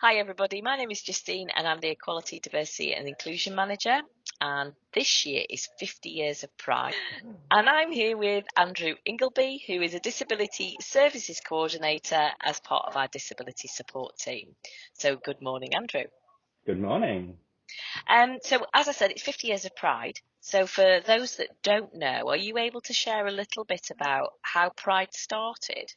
Hi everybody, my name is Justine and I'm the Equality, Diversity and Inclusion Manager, and this year is 50 years of Pride, and I'm here with Andrew Ingleby, who is a Disability Services Coordinator as part of our Disability Support team. So good morning, Andrew. Good morning. So as I said, it's 50 years of Pride. So for those that don't know, are you able to share a little bit about how Pride started?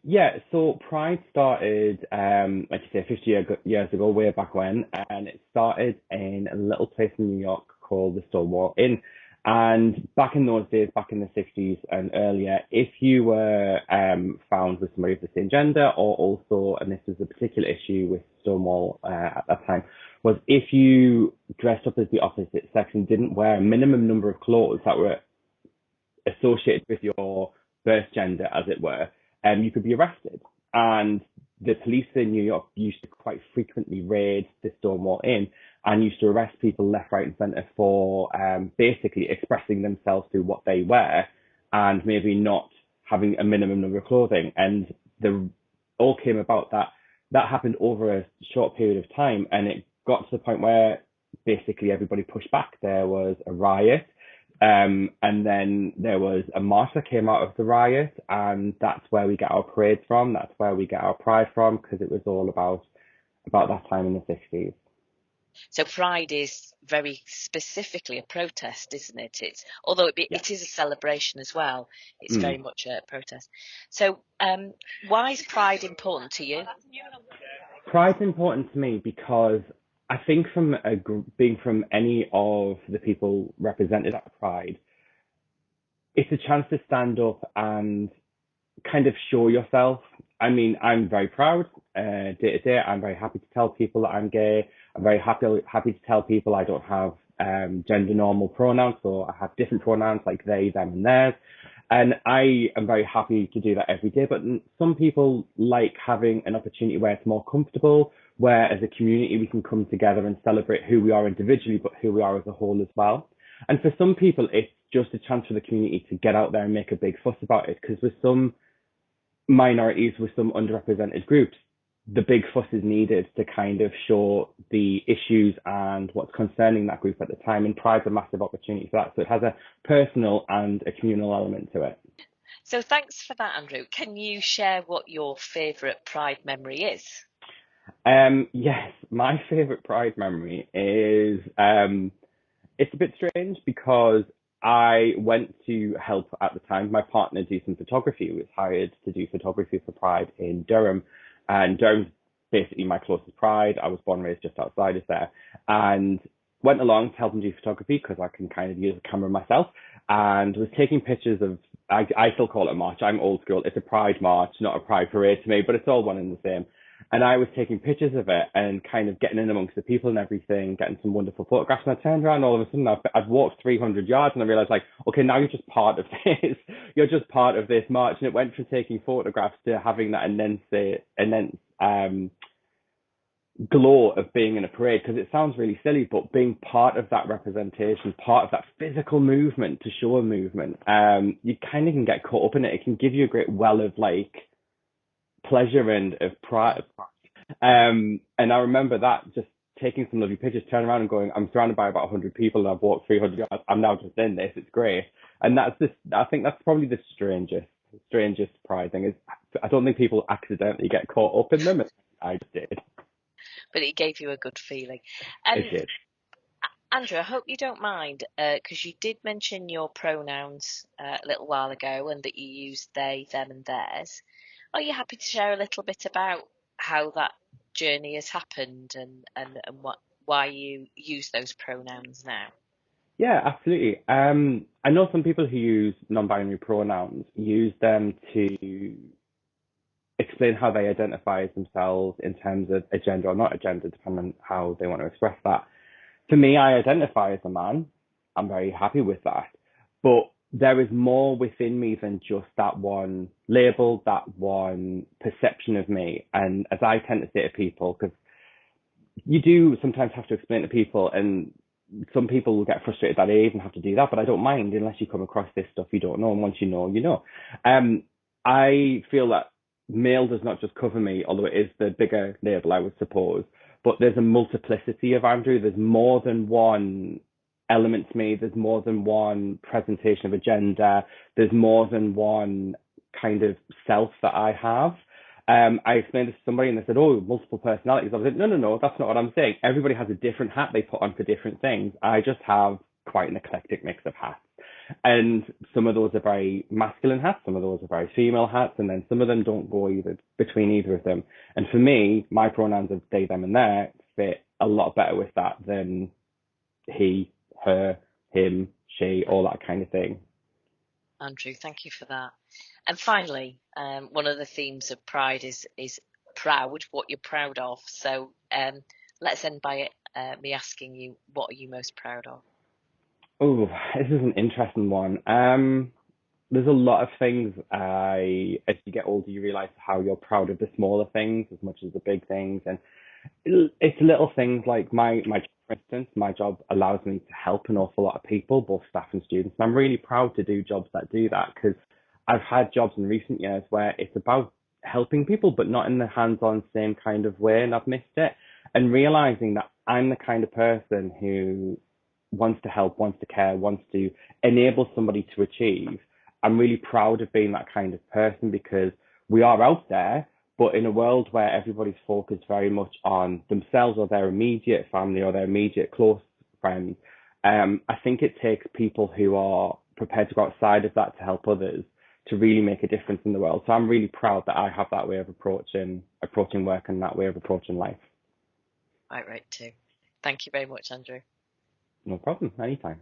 Yeah, so Pride started, like you say, 50 years ago, way back when, and it started in a little place in New York called the Stonewall Inn. And back in those days, back in the 60s and earlier, if you were found with somebody of the same gender, or also, and this was a particular issue with Stonewall at that time, was if you dressed up as the opposite sex and didn't wear a minimum number of clothes that were associated with your birth gender, as it were, you could be arrested. And the police in New York used to quite frequently raid the Stonewall Inn and used to arrest people left, right, and centre for basically expressing themselves through what they wear and maybe not having a minimum number of clothing. And the all came about that happened over a short period of time, and it got to the point where basically everybody pushed back. There was a riot, and then there was a march that came out of the riot, and that's where we get our parades from. That's where we get our pride from, because it was all about that time in the 60s. So Pride is very specifically a protest, isn't it? It's although Yeah. it is a celebration as well. It's very Mm. much a protest. So why is Pride important to you? Pride's important to me because I think from being from any of the people represented at Pride, it's a chance to stand up and kind of show yourself. I mean, I'm very proud day to day. I'm very happy to tell people that I'm gay. I'm very happy to tell people I don't have gender normal pronouns, so I have different pronouns like they, them, and theirs. And I am very happy to do that every day. But some people like having an opportunity where it's more comfortable, where as a community we can come together and celebrate who we are individually, but who we are as a whole as well. And for some people, it's just a chance for the community to get out there and make a big fuss about it. Because with some minorities, with some underrepresented groups, the big fuss is needed to kind of show the issues and what's concerning that group at the time. And Pride's a massive opportunity for that. So it has a personal and a communal element to it. So thanks for that, Andrew. Can you share what your favourite Pride memory is? Yes, my favorite Pride memory is it's a bit strange because I went to help at the time my partner do some photography. He was hired to do photography for Pride in Durham, and Durham's basically my closest Pride. I was born and raised just outside of there, and went along to help him do photography because I can kind of use a camera myself, and was taking pictures of. I still call it a march. I'm old school. It's a Pride march, not a Pride parade to me, but it's all one and the same. And I was taking pictures of it and kind of getting in amongst the people and everything, getting some wonderful photographs. And I turned around, and all of a sudden I'd walked 300 yards, and I realized, like, okay, now you're just part of this. You're just part of this march. And it went from taking photographs to having that immense glow of being in a parade, because it sounds really silly, but being part of that representation, part of that physical movement to show a movement, you kind of can get caught up in it. It can give you a great well of like pleasure and of pride. And I remember that, just taking some lovely pictures, turning around and going, I'm surrounded by about 100 people and I've walked 300 yards. I'm now just in this. It's great. And I think that's probably the strangest Pride thing is I don't think people accidentally get caught up in them. I just did. But it gave you a good feeling. It did. Andrew, I hope you don't mind, because you did mention your pronouns a little while ago and that you used they, them, and theirs. Are you happy to share a little bit about how that journey has happened and why you use those pronouns now? Yeah, absolutely. I know some people who use non-binary pronouns use them to explain how they identify as themselves in terms of a gender or not a gender, depending on how they want to express that. For me, I identify as a man. I'm very happy with that. But there is more within me than just that one label, that one perception of me. And as I tend to say to people, because you do sometimes have to explain to people, and some people will get frustrated that I even have to do that, but I don't mind unless you come across this stuff you don't know. And once you know, you know. I feel that male does not just cover me, although it is the bigger label, I would suppose. But there's a multiplicity of Andrew. There's more than one element to me. There's more than one presentation of a gender. There's more than one kind of self that I have. I explained this to somebody and they said, "Oh, multiple personalities." I was like, "No, that's not what I'm saying. Everybody has a different hat they put on for different things. I just have quite an eclectic mix of hats." And some of those are very masculine hats, some of those are very female hats, and then some of them don't go either between either of them. And for me, my pronouns of they, them, and their fit a lot better with that than he, her, him, she, all that kind of thing. Andrew, thank you for that. And finally, one of the themes of Pride is proud, what you're proud of. So let's end by me asking you, what are you most proud of? Oh, this is an interesting one. There's a lot of things as you get older, you realize how you're proud of the smaller things as much as the big things. And it's little things like my job, for instance, my job allows me to help an awful lot of people, both staff and students. And I'm really proud to do jobs that do that because I've had jobs in recent years where it's about helping people, but not in the hands-on same kind of way, and I've missed it. And realizing that I'm the kind of person who wants to help, wants to care, wants to enable somebody to achieve. I'm really proud of being that kind of person because we are out there, but in a world where everybody's focused very much on themselves or their immediate family or their immediate close friends, I think it takes people who are prepared to go outside of that to help others to really make a difference in the world. So I'm really proud that I have that way of approaching work and that way of approaching life. Right too. Thank you very much, Andrew. No problem, anytime.